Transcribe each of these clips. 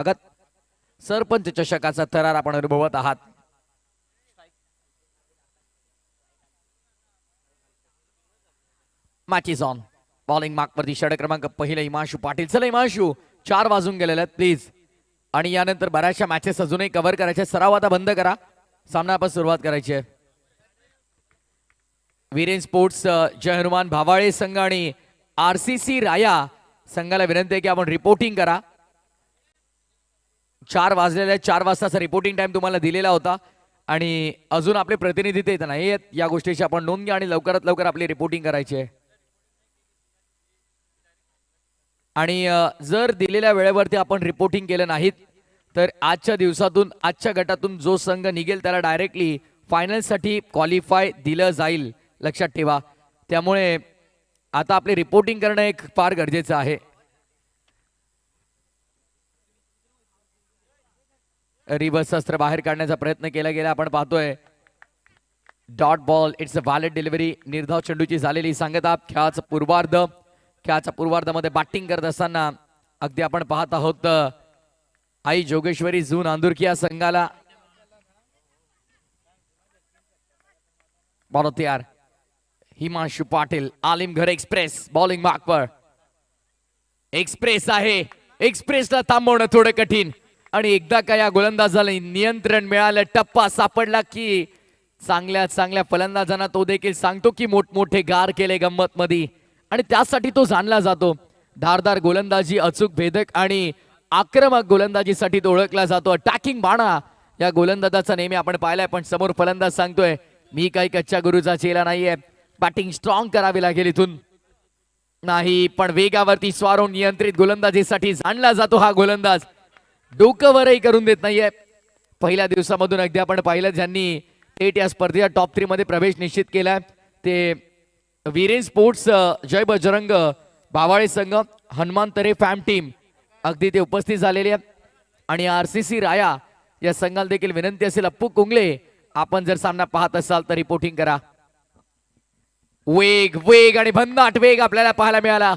अगत सरपंच चषकाचा थरार आपण अनुभवत आहात. Match on. बॉलिंग मार्क वरती षटक क्रमांक पहिला हिमांशू पाटील. चला हिमांशू, 4 वाजून गेलेले आहेत प्लीज. आणि यानंतर बऱ्याचशा मॅचेस अजूनही कव्हर करायचे. सराव आता बंद करा, सामना आपण सुरुवात करायची आहे. वीरेन स्पोर्ट्स जय हनुमान भावाळे संघ आणि RCC राया संघाला विनंती आहे की आपण रिपोर्टिंग करा. 4 वाजलेल्या 4 वाजताचा रिपोर्टिंग टाइम तुम्हाला दिलेला होता आणि अजून आपले प्रतिनिधी ते नाही आहेत. या गोष्टीची आपण नोंद घ्या आणि लवकरात लवकर आपली रिपोर्टिंग करायची आहे. आणि जर दिलेल्या वेळेवरती आपण रिपोर्टिंग केलं नाहीत तर आजच्या दिवसातून आजच्या गटातून जो संघ निघेल त्याला डायरेक्टली फायनलसाठी क्वालिफाय दिलं जाईल, लक्षात ठेवा. त्यामुळे आता आपली रिपोर्टिंग करणं एक फार गरजेचं आहे. रिव्हर्स अस्त्र बाहेर काढण्याचा प्रयत्न केला गेला. आपण पाहतोय dot ball, it's a valid delivery. निर्धाव चेंडूची झालेली सांगता. खेळाच्या पूर्वार्धामध्ये बॅटिंग करत असताना अगदी आपण पाहत आहोत आई जोगेश्वरी झून आंदुरकी या संघाला बॉल तयार. हिमांशू पाटील, आलिमघर एक्सप्रेस बॉलिंग मार्कवर. एक्सप्रेस आहे, एक्सप्रेसला थांबवणं थोडं कठीण. आणि एकदा का या गोलंदाजाला नियंत्रण मिळालं, टप्पा सापडला की चांगल्या चांगल्या फलंदाजांना तो देखील सांगतो की मोठमोठे गार केले गंमत मध्ये आणि त्यासाठी तो जाणला जातो. धारदार गोलंदाजी, अचूक भेदक आणि आक्रमक गोलंदाजीसाठी तो ओळखला जातो. अटॅकिंग बाणा या गोलंदाजाचा नेहमी आपण पाहिलाय, पण समोर फलंदाज सांगतोय मी काही कच्च्या गुरुचा चेला नाहीये, बॅटिंग स्ट्रॉंग करावी लागेल इथून. नाही, पण वेगावरती स्वारून नियंत्रित गोलंदाजीसाठी जाणला जातो हा गोलंदाज. डोकं वरही करून देत नाहीये. पहिल्या दिवसामधून अगदी आपण पाहिलं ज्यांनी थेट या स्पर्धेच्या टॉप 3 मध्ये प्रवेश निश्चित केलाय ते वीरेन स्पोर्ट्स जय बजरंग भावाळे संघ, हनुमान तरे फॅम टीम अगदी ते उपस्थित झालेले आहेत. आणि RCC राया या संघाला देखील विनंती असेल, अप्पू कुंगले आपण जर सामना पाहत असाल तर रिपोर्टिंग करा. वेग वेग आणि भन्नाट वेग आपल्याला पाहायला मिळाला.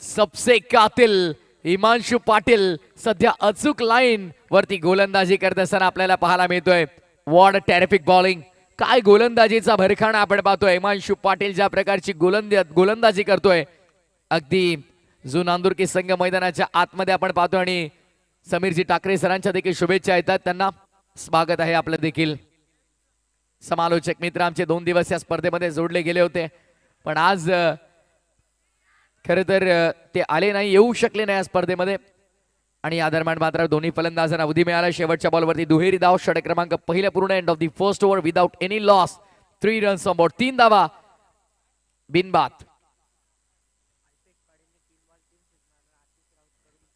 सबसे कातिल हिमांशू पाटील सध्या अचूक लाईन वरती गोलंदाजी करत असताना आपल्याला पाहायला मिळतोय. व्हॉट टेरिफिक बॉलिंग, काय गोलंदाजीचा भरखाणा आपण पाहतोय. हिमांशू पाटील ज्या प्रकारची गोलंदाजी करतोय, अगदी जो नांदुरकी संघ मैदानाच्या आतमध्ये आपण पाहतोय. आणि समीरजी ठाकरे सरांच्या देखील शुभेच्छा येतात, त्यांना स्वागत आहे आपलं देखील. समालोचक मित्र आमचे 2 दिवस या स्पर्धेमध्ये जोडले गेले होते, पण आज खरं तर ते आले नाही, येऊ शकले नाही या स्पर्धेमध्ये. आणि या दरम्यान मात्र दोन्ही फलंदाजांना अवधी मिळाला. शेवटच्या बॉलवरती दुहेरी धाव, षटक क्रमांक पहिल्या पूर्ण. End of the first over without any loss, 3 runs on board, 3 धावा बिनबाद.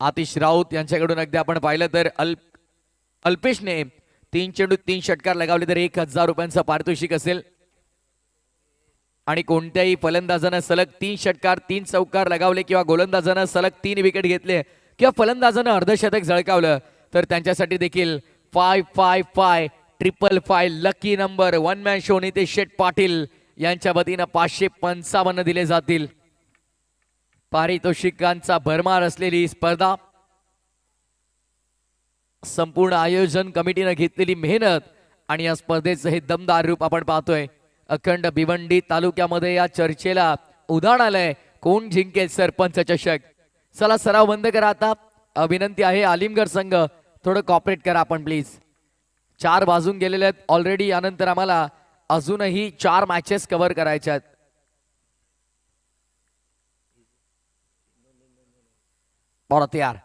आतिश राऊत यांच्याकडून अगदी आपण पाहिलं तर अल्पेशने 3 चेंडू 3 षटकार लगावले तर 1000 रुपयांचं पारितोषिक असेल. आणि कोणत्याही फलंदाजानं सलग 3 षटकार 3 चौकार लगावले किंवा गोलंदाजानं सलग 3 विकेट घेतले किंवा फलंदाजानं अर्धशतक झळकावलं तर त्यांच्यासाठी देखील 555 555 lucky number 1 man show Nitesh Sheth Patil यांच्या वतीनं 555 दिले जातील. पारितोषिकांचा भरमार असलेली स्पर्धा, संपूर्ण आयोजन कमिटीने घेतलेली मेहनत आणि या स्पर्धेचं हे दमदार रूप आपण पाहतोय. अखंड भिवंडी तालुक्यामध्ये या चर्चेला उधाण आलंय, कोण जिंकेल सरपंच चषक. चला सराव बंद करा आता. विनंती आहे आलिमगड संघ थोडं कॉपरेट करा आपण प्लीज. 4 वाजून गेलेले आहेत ऑलरेडी. यानंतर आम्हाला अजूनही 4 मॅचेस कव्हर करायच्या आहेत. बॉल तयार,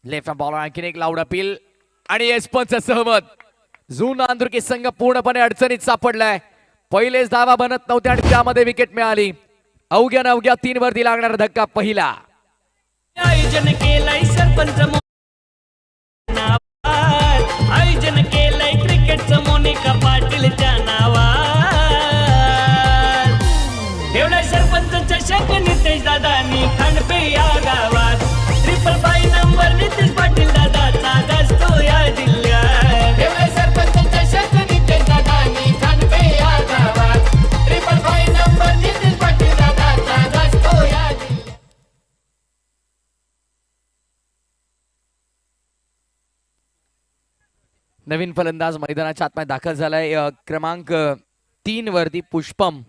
लेफ्ट बॉलर आणखीन एक लाऊड अपील आणि यशपंच सहमत. झून आंध्रकी संघ पूर्णपणे अडचणीत सापडलाय. पहिलेच धावा बनत नव्हत्या आणि त्यामध्ये विकेट मिळाली. अवघ्या 3 वरती लागणारा धक्का पहिला. आयोजन केलंय सरपंच, आयोजन केलंय क्रिकेटचं मोनिका पाटीलच्या नावावर. ठेवलाय सरपंच चषक नितेश दादानी खांडपे या गावात. 555 नंबर नितेश पाटील दादाचा गाजतो या जिल्ह्यात. ठेवलाय सरपंच चषक नितेश दादानी खांडपे या गावात. 555 नंबर नितेश पाटील दादाचा गाजतो या जिल्ह्यात. नवीन फलंदाज मैदानाच्या आतमध्ये दाखल झालाय क्रमांक 3 वरती पुष्पम.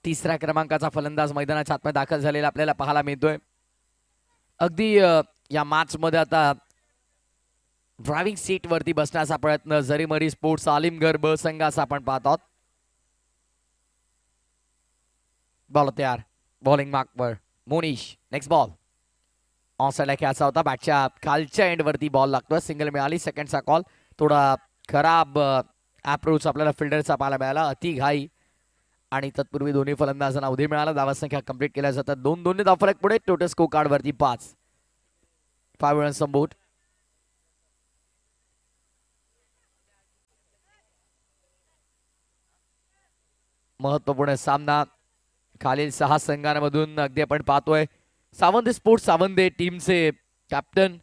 तिसऱ्या क्रमांकाचा फलंदाज मैदानाच्या आतमध्ये दाखल झालेला आपल्याला पाहायला मिळतोय. अगदी या मॅच मध्ये आता ड्रायव्हिंग सीट वरती बसण्याचा प्रयत्न जरीमरी स्पोर्ट्स आलिमगड ब संघाचा आपण पाहत आहोत. बॉल तयार, बॉलिंग मार्कवर मोनिश. नेक्स्ट बॉल ऑनसाइडला खेळायचा होता, बॅटच्या खालच्या एंड वरती बॉल लागतोय. सिंगल मिळाली, सेकंडचा कॉल. थोडा खराब अप्रोच आपल्याला फिल्डरचा पाहायला मिळाला, अति घाई. आणि तत्पूर्वी दोन्ही फलंदाजांना उदय मिळाला. धावा संख्या कंप्लीट केल्या जातात 2-2 धाव फरक पुढे. टोटल स्कोर कार्ड वरती 5 रन संबोट. महत्वपूर्ण सामना खालील 6 संघांमधून अगदी आपण पाहतोय. सावंत स्पोर्ट्स सावंत टीमचे कॅप्टन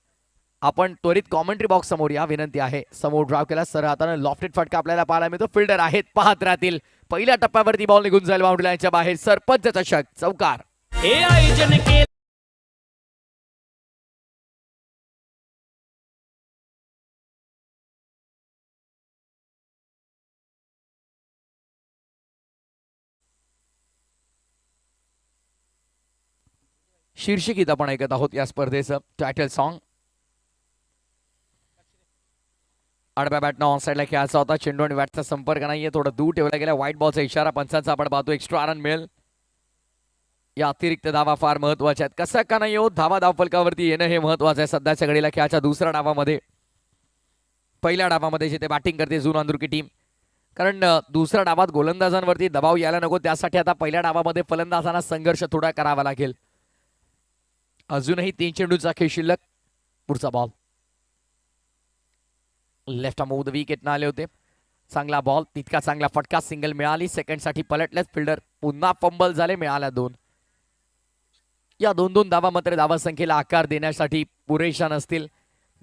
आपण त्वरित कॉमेंट्री बॉक्स समोर या, विनंती आहे. समोर ड्राव केला, सर हाताने लॉफ्टेड फटका आपल्याला पाहायला मिळतो. फिल्डर आहेत, पाहत राहतील. पहिल्या टप्प्यावरती बॉल निघून जाईल बाउंड्री लाईनच्या बाहेर. सरपंच चषक चौकार. हे आयोजन केलं शीर्षिकीत आपण ऐकत आहोत या स्पर्धेचं टायटल सॉन्ग. आडव्या बॅटनं ऑन साईडला खेळायचा होता. चेंडू आणि बॅटचा संपर्क नाहीये, थोडा दूर ठेवला गेला. व्हाईट बॉलचा इशारा पंचांचा आपण पाहतो. एक्स्ट्रा रन मिळेल. या अतिरिक्त धावा फार महत्वाच्या आहेत. कसा का नाही हो, धावा धावफलकावरती येणं हे महत्वाचं आहे सध्याच्या घडीला. खेळाच्या दुसऱ्या डावामध्ये, पहिल्या डावामध्ये जिथे बॅटिंग करते जून अंदुरकी टीम, कारण दुसऱ्या डावात गोलंदाजांवरती दबाव यायला नको, त्यासाठी आता पहिल्या डावामध्ये फलंदाजांना संघर्ष थोडा करावा लागेल. अजूनही 3 चेंडूचा खेळ शिल्लक. पुढचा ball left arm over the wicket आले होते. चांगला बॉल, तितका चांगला फटका. सिंगल मिळाली, सेकंड साठी पलटलेच फिल्डर. पुन्हा फंबल झाले, मिळाल्या 2. या 2-2 धावा मात्र धावा संख्येला आकार देण्यासाठी पुरेशा नसतील.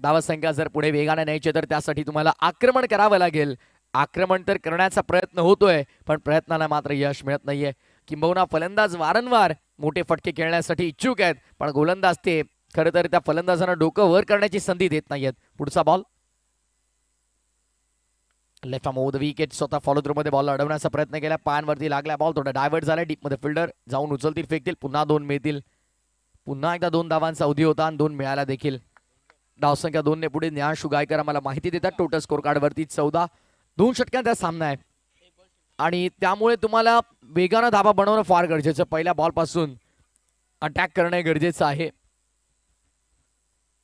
धावा संख्या जर पुढे वेगाने न्यायची तर त्यासाठी तुम्हाला आक्रमण करावं लागेल. आक्रमण तर करण्याचा प्रयत्न होतोय, पण प्रयत्नाला मात्र यश मिळत नाहीये. किंबहुना फलंदाज वारंवार मोठे फटके खेळण्यासाठी इच्छुक आहेत, पण गोलंदाज ते खरं तर त्या फलंदाजांना डोकं वर करण्याची संधी देत नाहीयेत. पुढचा ball left arm over the wicket. स्वतः फॉलो थ्रू मध्ये बॉल अडवण्याचा प्रयत्न केला, पायांवरती लागला बॉल. थोडा डायव्हर्ट झाला डीप मध्ये. फिल्डर जाऊन उचलतील, फेकतील. पुन्हा 2 मिळतील. पुन्हा एकदा 2 धावांचा अवधी होता आणि 2 मिळाला देखील. धावसंख्या 2 ने पुढे. ज्ञानशू गायकर आम्हाला माहिती देतात. टोटल स्कोर कार्ड वरती 14. 2 षटकांचा सामना आहे आणि त्यामुळे तुम्हाला वेगानं धावा बनवणं फार गरजेचं. पहिल्या बॉल पासून अटॅक करणं गरजेचं आहे.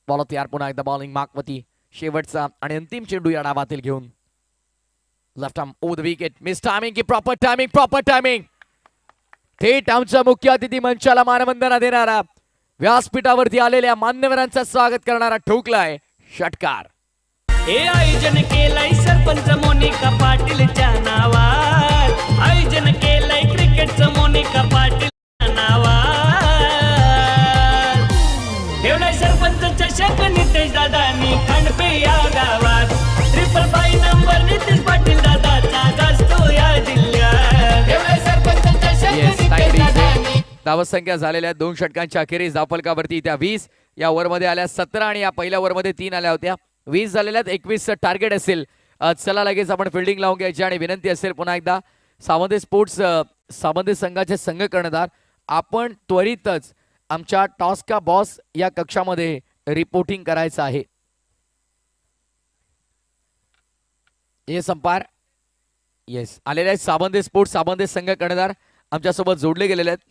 बॉल तयार, पुन्हा एकदा बॉलिंग मार्कवरती. शेवटचा आणि अंतिम चेंडू या डावातील घेऊन. Left arm over the wicket. Miss timing की प्रॉपर टायमिंग, प्रॉपर टायमिंग. थेट आमच्या मुख्य अतिथी मंचाला मानवंदना देणारा, व्यासपीठावरती आलेल्या मान्यवरांचं स्वागत करणारा ठोकलाय षटकार. हे आयोजन केलंय सरपंच मोनिका पाटीलच्या नावार. आयोजन केलंय क्रिकेटचं मोनिका पाटीलच्या नावार. ठेवलाय सरपंच चषक नितेश दादानी खांडपे या गावात. 555 नंबर नितेश पाटील दादाचा गाजतो या जिल्ह्यात. ठेवलाय सरपंच चषक नितेश दादानी. धावसंख्या झालेल्या 2 षटकांच्या अखेरीस धावफलकावरती त्या 20. या ओव्हरमध्ये आल्या 17 आणि या पहिल्या ओव्हरमध्ये 3 आल्या होत्या. 20 झालेल्या 21 टार्गेट असेल. चला लगेच आपण फिल्डिंग लावून घ्यायची आणि विनंती असेल पुन्हा एकदा सावंत स्पोर्ट्स सावंत संघाचे संघ कर्णधार, आपण त्वरितच आमच्या टॉस का बॉस या कक्षामध्ये रिपोर्टिंग करायचं आहे. Yes umpire. येस आलेले आहेत सावंत स्पोर्ट्स सावंत संघ कर्णधार आमच्यासोबत जोडले गेलेले आहेत.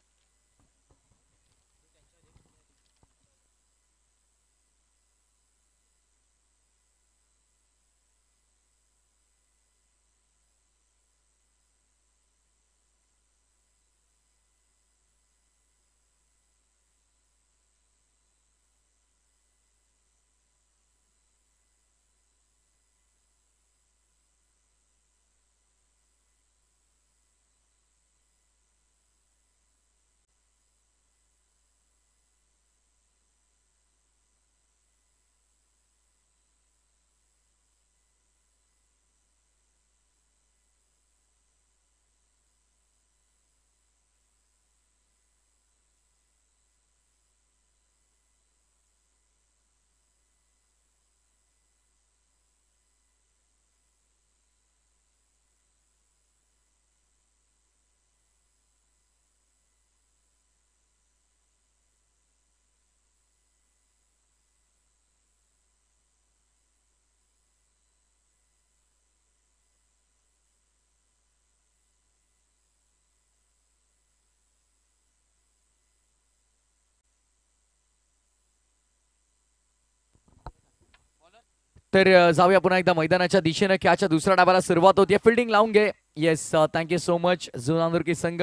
तर जाऊया पुन्हा एकदा मैदानाच्या दिशेने. खेळाच्या दुसऱ्या डावाला सुरुवात होती. फिल्डिंग लावून घे. Yes, thank you so much. Junandurki संघ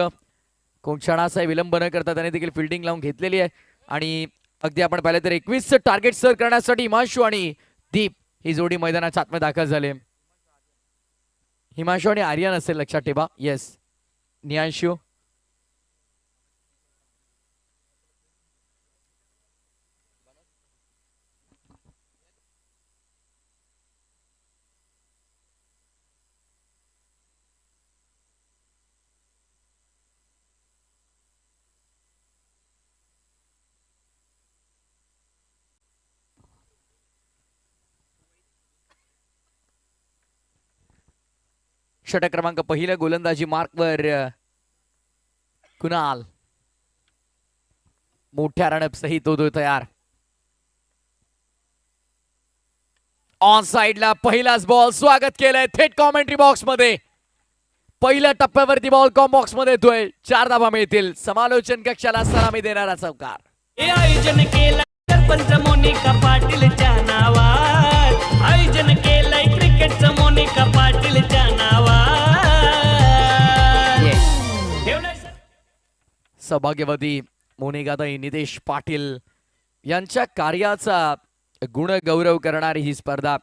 कोण क्षणाचा विलंब न करता त्याने देखील फिल्डिंग लावून घेतलेली आहे. आणि अगदी आपण पाहिलं तर 21 टार्गेट सर करण्यासाठी हिमांशू आणि दीप ही जोडी मैदानाच्या आतमध्ये दाखल झाले. हिमांशू आणि आर्यन असेल, लक्षात ठेवा. येस, नियांशू. षटक क्रमांक पहिल्या गोलंदाजी मार्कवर कुणाल. मोठ्या रनअप सहित तो तयार. ऑन साइडला पहिलाच बॉल. स्वागत केलंय थेट कॉमेंट्री बॉक्स मध्ये. पहिल्या टप्प्यावरती बॉल कॉम बॉक्स मध्ये येतोय. 4 धावा मिळतील. समालोचन कक्षाला सलामी देणारा चौकार. हे आयोजन केलं सरपंच मोनिका पाटीलच्या नावात. आयोजन केलंय क्रिकेटचं मोनिका पाटीलच्या नावात. सौभाग्यवती मोनिकाताई नितेश पाटील यांच्या कार्याचा गुणगौरव करणारी ही स्पर्धा.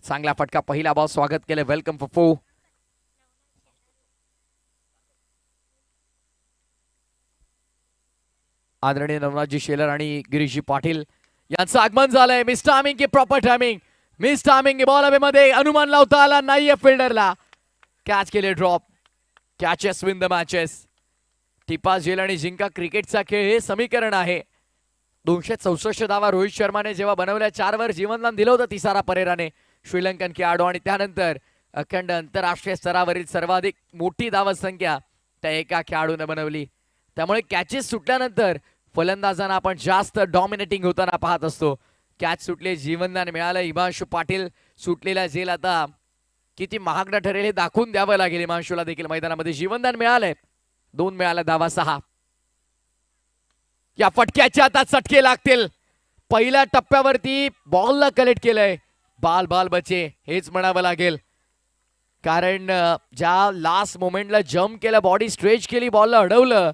चांगला फटका. पहिला बॉल. स्वागत केलं. Welcome for 4. आदरणीय नवनाथजी शेलर आणि गिरीशजी पाटील यांचं आगमन झालंय. मिस टायमिंग की proper timing. Miss timing. Ball हवेमध्ये. अनुमान लावता आला नाहीये फिल्डरला. कॅच केले. Drop. Catches win the matches. टिपा झेल आणि जिंका क्रिकेटचा खेळ हे समीकरण आहे. 264 धावा रोहित शर्माने जेव्हा बनवल्या 4 वर जीवनदान दिलं होतं तिसारा परेराने, श्रीलंकन खेळाडू. आणि त्यानंतर अखंड आंतरराष्ट्रीय स्तरावरील सर्वाधिक मोठी धावा संख्या त्या एका खेळाडूने बनवली. त्यामुळे कॅचेस सुटल्यानंतर फलंदाजांना आपण जास्त डॉमिनेटिंग होताना पाहत असतो. कॅच सुटले. जीवनदान मिळालं. हिमांशू पाटील. सुटलेला झेल आता किती महागडा ठरेल हे दाखवून द्यावं लागेल. हिमांशूला देखील मैदानामध्ये जीवनदान मिळालंय. 2 मिळाला. धावा 6. या फटक्याच्या आता चटके लागतील. पहिल्या टप्प्यावरती बॉलला कलेक्ट केलंय. बाल बाल बचे हेच म्हणावं लागेल. कारण ज्या लास्ट मोमेंटला जम्प केला, बॉडी स्ट्रेच केली, बॉलला अडवलं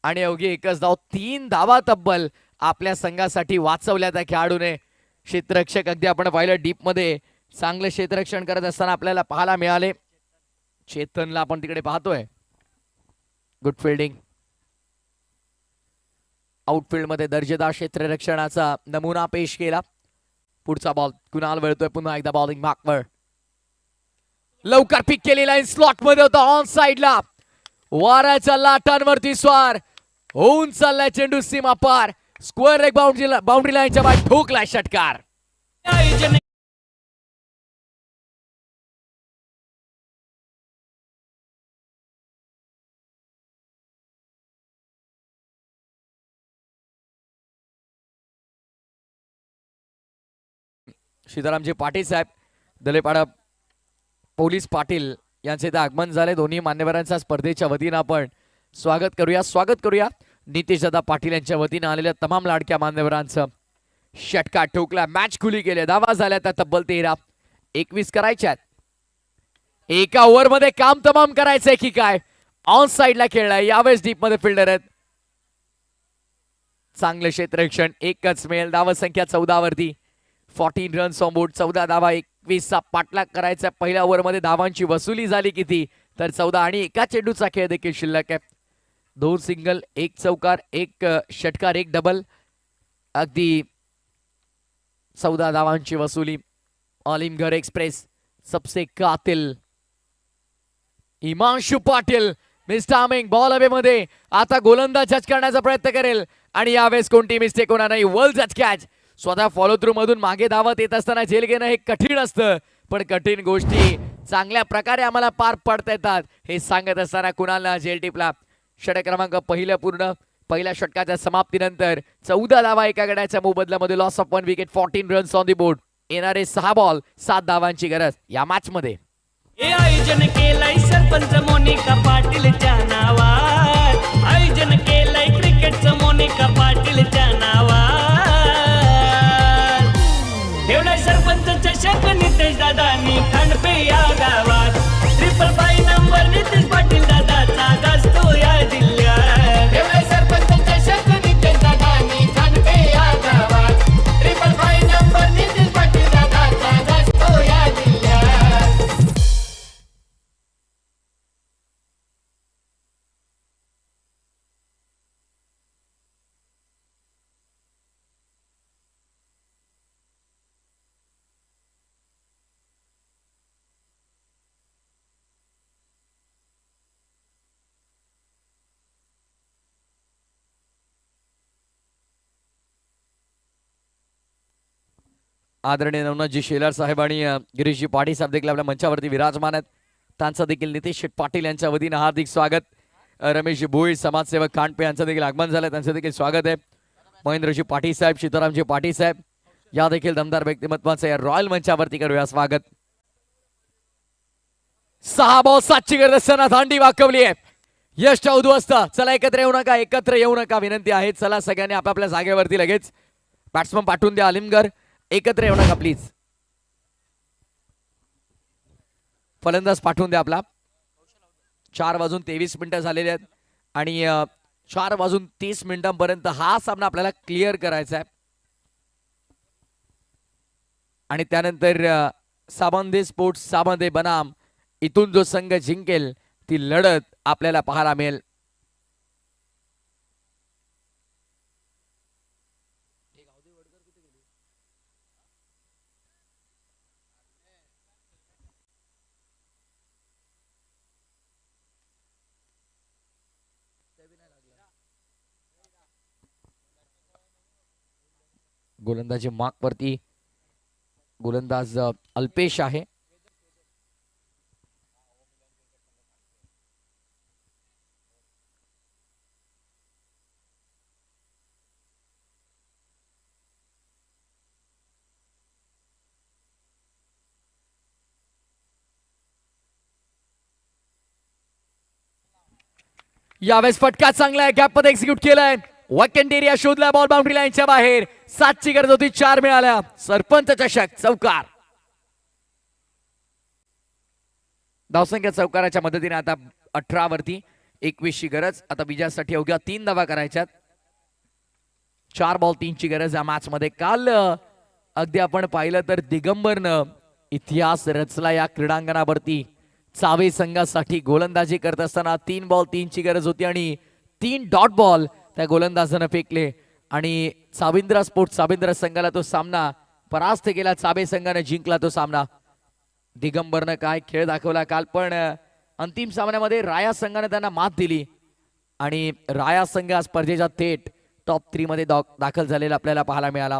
आणि अवघी एकच धाव. 3 धावा तब्बल आपल्या संघासाठी वाचवल्या त्या खेळाडूने. क्षेत्ररक्षक अगदी आपण पाहिलं डीप मध्ये चांगलं क्षेत्ररक्षण करत असताना आपल्याला पाहायला मिळाले. चेतनला आपण तिकडे पाहतोय. Good fielding. आउटफील्ड मध्ये दर्जेदार क्षेत्ररक्षणाचा नमुना पेश केला. पुढचा बॉल. कुणाल वळतोय पुन्हा एकदा बॉलिंग मार्कवर. लवकर पिक केलेला स्लॉट मध्ये होता. ऑन साइडला वाराच्या लाटांवरती स्वार होऊन चाललाय चेंडू सीमा पार. स्क्वेअर एक बाउंड्री लाईनच्या बाहेर ठोकलाय षटकार. आयोजन सीतारामजी पाटील साहेब, दलेपाडा पोलीस पाटील यांचे इथे आगमन झाले. दोन्ही मान्यवरांचा स्पर्धेच्या वतीनं आपण स्वागत करूया. नितेशदादा पाटील यांच्या वतीनं आलेल्या तमाम लाडक्या मान्यवरांचं. षटकार ठोकला. मॅच खुली केली. धावा झाल्या त्या तब्बल 13. 21 करायच्यात. एका ओव्हर मध्ये काम तमाम करायचंय की काय. ऑन साइडला खेळलाय. यावेळेस डीप मध्ये फिल्डर आहेत. चांगलं क्षेत्ररक्षण. एकच मेल. धावा संख्या 14 वरती. 14 रन्स ऑन बोर्ड. 14 धावा. 21 चा पाठलाग करायचा. पहिल्या ओव्हर मध्ये धावांची वसुली झाली किती तर 14. आणि एका चेंडूचा खेळ देखील शिल्लक आहे. 2 सिंगल, 1 चौकार, 1 षटकार, 1 डबल. अगदी 14 धावांची वसुली. आलिमगढ़ एक्सप्रेस सबसे कातिल Himanshu Patil. Miss timing. Ball हवेमध्ये. आता गोलंदाज जज करण्याचा प्रयत्न करेल आणि यावेळेस कोणती मिस्टेक होणार नाही. वर्ल्ड जज कॅच. स्वतः फॉलो थ्रू मधून मागे धावत येत असताना झेल घेणं हे कठीण असतं, पण कठीण गोष्टी चांगल्या प्रकारे आम्हाला पार पडता येतात हे सांगत असताना कुणालला झेल टिपला. षटक क्रमांक पहिल्या षटकाच्या समाप्तीनंतर 14 धावा एका गड्याच्या मोबदल्यामध्ये. Loss of 1 wicket. 14 runs on the board. येणारे 6 बॉल 7 धावांची गरज या मॅच मध्ये. हे आयोजन केलंय सरपंच मोनिका पाटीलच्या नावात. आयोजन केलंय क्रिकेटचं मोनिका पाटीलच्या नावात. आदरणीय नवनाथजी शेलार साहेब आणि गिरीशजी पाटील साहेब देखील आपल्या मंचावरती विराजमान आहेत. त्यांचं देखील नितेश शेठ पाटील यांच्या वतीनं हार्दिक स्वागत. रमेशजी भोईर समाजसेवक खांडपे यांचं देखील आगमन झालं, त्यांचं देखील स्वागत आहे. महेंद्रजी पाटील साहेब, सीतारामजी पाटील साहेब या देखील दमदार व्यक्तिमत्वाचं या रॉयल मंचावरती करूया स्वागत. 6 बॉल 7ची गरज असताना दांडी वाकवली आहे. यश उद्ध्वस्त. चला एकत्र येऊ नका विनंती आहे. चला सगळ्यांनी आपापल्या जागेवरती लगेच बॅट्समन पाठवून द्या. आलिमगर एकत्र येऊ नका प्लीज. फलंदाज पाठवून द्या आपला. 4:23 झालेले आहेत आणि 4:30 हा सामना आपल्याला क्लिअर करायचा आहे. आणि त्यानंतर साबंदे स्पोर्ट्स साबंदे बनाम इथून जो संघ जिंकेल ती लढत आपल्याला पाहायला मिळेल. गोलंदाजी मार्क वरती गोलंदाज अल्पेश आहे. यावेळेस फटका चांगला आहे, गॅप मध्ये एक्झिक्यूट केलाय. वॅकंट एरिया शोधला, बॉल बाउंड्री लाईनच्या बाहेर. 7ची गरज होती, 4 मिळाल्या. सरपंच चषक चौकार. धावसंख्या चौकाराच्या मदतीने आता 18 वरती 21ची गरज. आता विजयासाठी अवघ्या 3 धावा करायच्यात. 4 बॉल 3ची गरज या मॅच मध्ये. काल अगदी आपण पाहिलं तर दिगंबरनं इतिहास रचला या क्रीडांगणावरती. चावे संघासाठी गोलंदाजी करत असताना 3 बॉल 3ची गरज होती आणि 3 डॉट बॉल त्या गोलंदाजानं फेकले आणि साबिंद्रा संघाला तो सामना परास्त केला. चाबे संघाने जिंकला तो सामना. दिगंबरनं काय खेळ दाखवला काल, पण अंतिम सामन्यामध्ये राया संघाने त्यांना मात दिली आणि राया संघ स्पर्धेच्या थेट टॉप 3 मध्ये दाखल झालेला आपल्याला पाहायला मिळाला.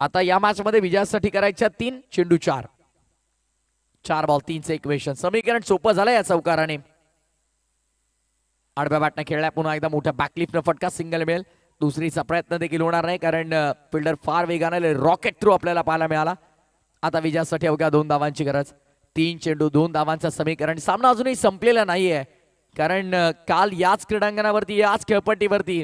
आता या मॅच मध्ये विजयासाठी करायच्या 3 चेंडू 4. 4 बॉल 3चे इक्वेशन. समीकरण सोपं झालं या चौकाराने. आडव्या बॅटने खेळल्या, पुन्हा एकदा मोठ्या बॅकलिफ्टनं फटका, सिंगल मिळेल. दुसरीचा प्रयत्न देखील होणार नाही कारण फिल्डर फार वेगाने रॉकेट थ्रू आपल्याला पाहायला मिळाला. आता विजयासाठी अवघ्या 2 धावांची गरज. 3 चेंडू 2 धावांचं समीकरण. सामना अजूनही संपलेला नाहीये कारण काल याच क्रीडांगणावरती याच खेळपट्टीवरती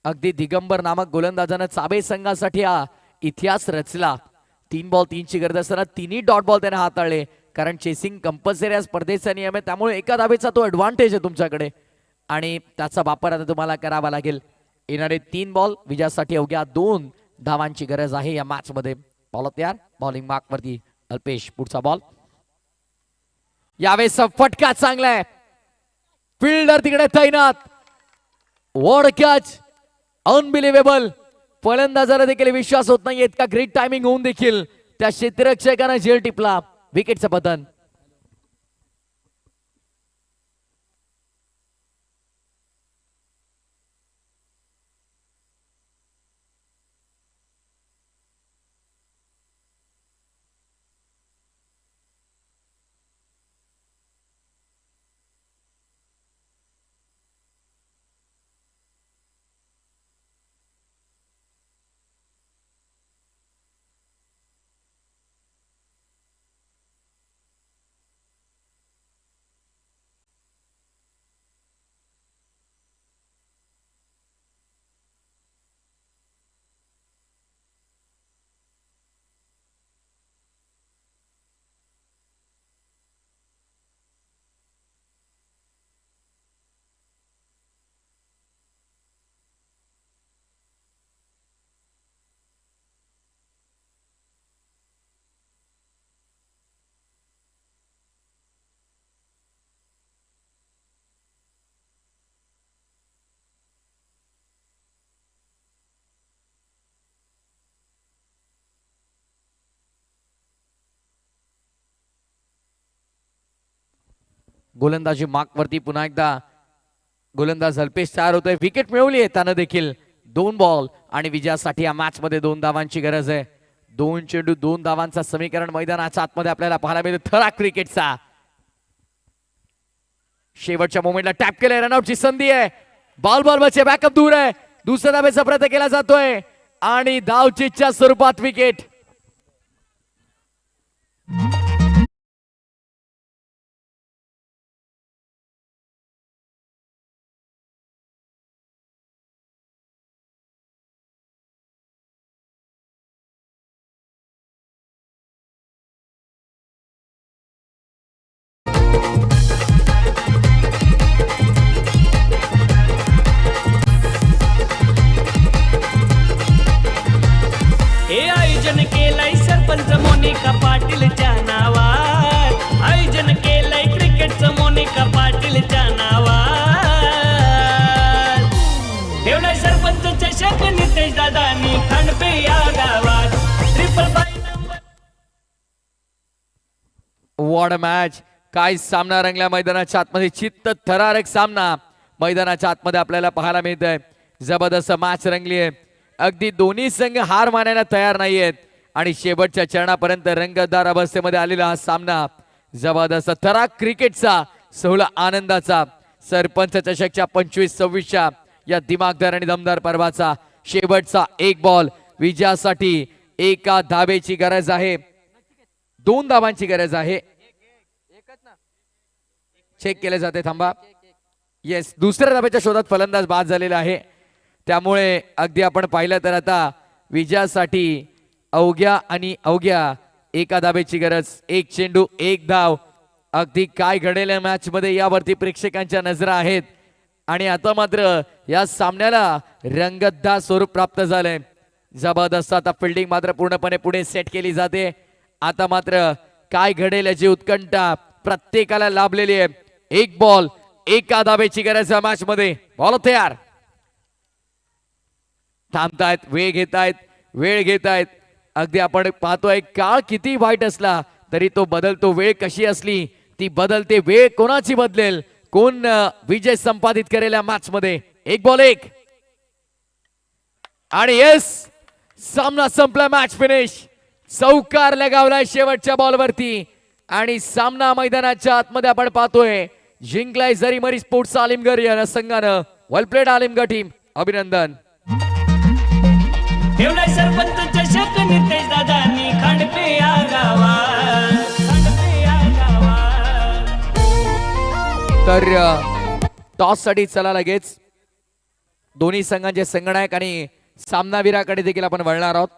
अगदी दिगंबर नामक गोलंदाजानं चाबे संघासाठी हा इतिहास रचला. 3 बॉल 3ची गरज असताना 3ही डॉट बॉल त्याने हाताळले कारण चेसिंग कंपल्सरी या स्पर्धेचा नियम आहे. त्यामुळे एका धावेचा तो ऍडव्हान्टेज आहे तुमच्याकडे आणि त्याचा वापर आता तुम्हाला करावा लागेल. येणारे 3 बॉल विजयासाठी अवघ्या 2 धावांची गरज आहे या मॅच मध्ये. बॉल तयार. बॉलिंग मार्क वरती अल्पेश. पुढचा बॉल. यावेळेस फटका चांगला आहे. फिल्डर तिकडे तैनात. What catch. अनबिलिव्हेबल. फलंदाजाला देखील विश्वास होत नाही इतका ग्रेट टायमिंग होऊन देखील त्या क्षेत्ररक्षकाने झेल टिपला. विकेटचं पतन. गोलंदाजी मार्क वरती पुन्हा एकदा गोलंदाज अल्पेश तयार होतोय. विकेट मिळवली आहे त्यानं देखील. 2 बॉल आणि विजयासाठी या मॅच मध्ये 2 धावांची गरज आहे. 2 चेंडू 2 धावांचा समीकरण मैदानाच्या आतमध्ये आपल्याला पाहायला मिळतो थरा क्रिकेटचा. शेवटच्या मोमेंटला टॅप केलंय, रनआउटची संधी आहे. बॉल बॉलचे बॅकअप दूर आहे. दुसऱ्या धाब्याचा प्रयत्न केला जातोय आणि धावचीच्या स्वरूपात विकेट. हे आयोजन केलंय सरपंच मोनिका पाटीलच्या नावात. आयोजन केलंय क्रिकेटचं मोनिका पाटीलच्या नावात. ठेवलाय सरपंच चषक नितेश दादानी खांडपे या गावात. 555 नंबर. What a match. काय सामना रंगला मैदानाच्या आतमध्ये. चित्त थरारक सामना मैदानाच्या आतमध्ये आपल्याला पाहायला मिळतोय. जबरदस्त मॅच रंगली आहे. अगदी दोन्ही संघ हार मानायला तयार नाहीयेत आणि शेवटच्या चरणापर्यंत रंगतदार अवस्थेमध्ये आलेला हा सामना जबरदस्त थरा क्रिकेटचा, सोहळा आनंदाचा. सरपंच चषकच्या 25-26च्या या दिमागदार आणि दमदार पर्वाचा शेवटचा एक बॉल. विजयासाठी एका धाबेची गरज आहे, 2 धावांची गरज आहे. चेक केले जाते, थांबा. येस, दुसऱ्या धाब्याच्या शोधात फलंदाज बाद झालेला आहे. त्यामुळे अगदी आपण पाहिलं तर आता विजयासाठी अवघ्या एका धाब्याची गरज. 1 चेंडू 1 धाव. अगदी काय घडेल या मॅच मध्ये यावरती प्रेक्षकांच्या नजरा आहेत आणि आता मात्र या सामन्याला रंगतदार स्वरूप प्राप्त झालंय. जबरदस्त आता फिल्डिंग मात्र पूर्णपणे पुढे सेट केली जाते. आता मात्र काय घडेल याची उत्कंठा प्रत्येकाला लाभलेली आहे. 1 बॉल 1 धाब्याची गरज या मॅच मध्ये. बॉल तयार. थांबतायत, वेळ घेतायत. अगदी आपण पाहतोय काळ किती वाईट असला तरी तो बदलतो. वेळ कशी असली ती बदलते. वेळ कोणाची बदलेल, कोण विजय संपादित करेल या मॅच मध्ये. 1 बॉल 1 आणि येस, सामना संपला. Match finish. चौकार लगावलाय शेवटच्या बॉलवरती आणि सामना मैदानाच्या आतमध्ये आपण पाहतोय जिंकलाय जरीमरी स्पोर्ट्स आलिमगड या संघानं. वेल प्लेड आलिमगड टीम, अभिनंदन. ठेवलाय सरपंच चषक नितेश दादानी खांडपे या गावात. खांडपे या गावात. तर टॉस साठी चला लगेच. दोन्ही संघांचे संघनायक आणि सामनावीराकडे देखील आपण वळणार आहोत.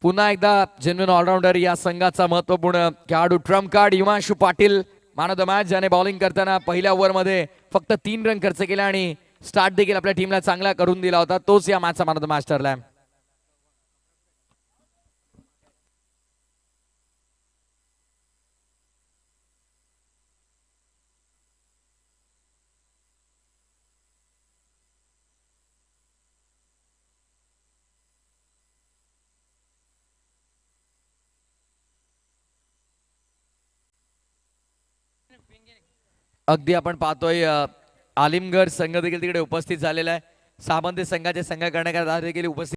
पुन्हा एकदा जेन्युइन ऑलराऊंडर या संघाचा महत्वपूर्ण खेळाडू Trump card Himanshu Patil man of the match, ज्याने बॉलिंग करताना पहिल्या ओव्हरमध्ये फक्त 3 रन खर्च केले आणि स्टार्ट देखील आपल्या टीमला चांगला करून दिला होता. तोच या मॅचचा मॅन ऑफ द मॅच ठरलाय. अगदी आपण पाहतोय आलिमगड संघ देखील तिकडे उपस्थित झालेला आहे. सामंत संघाचे संघ करण्याकरता देखील उपस्थित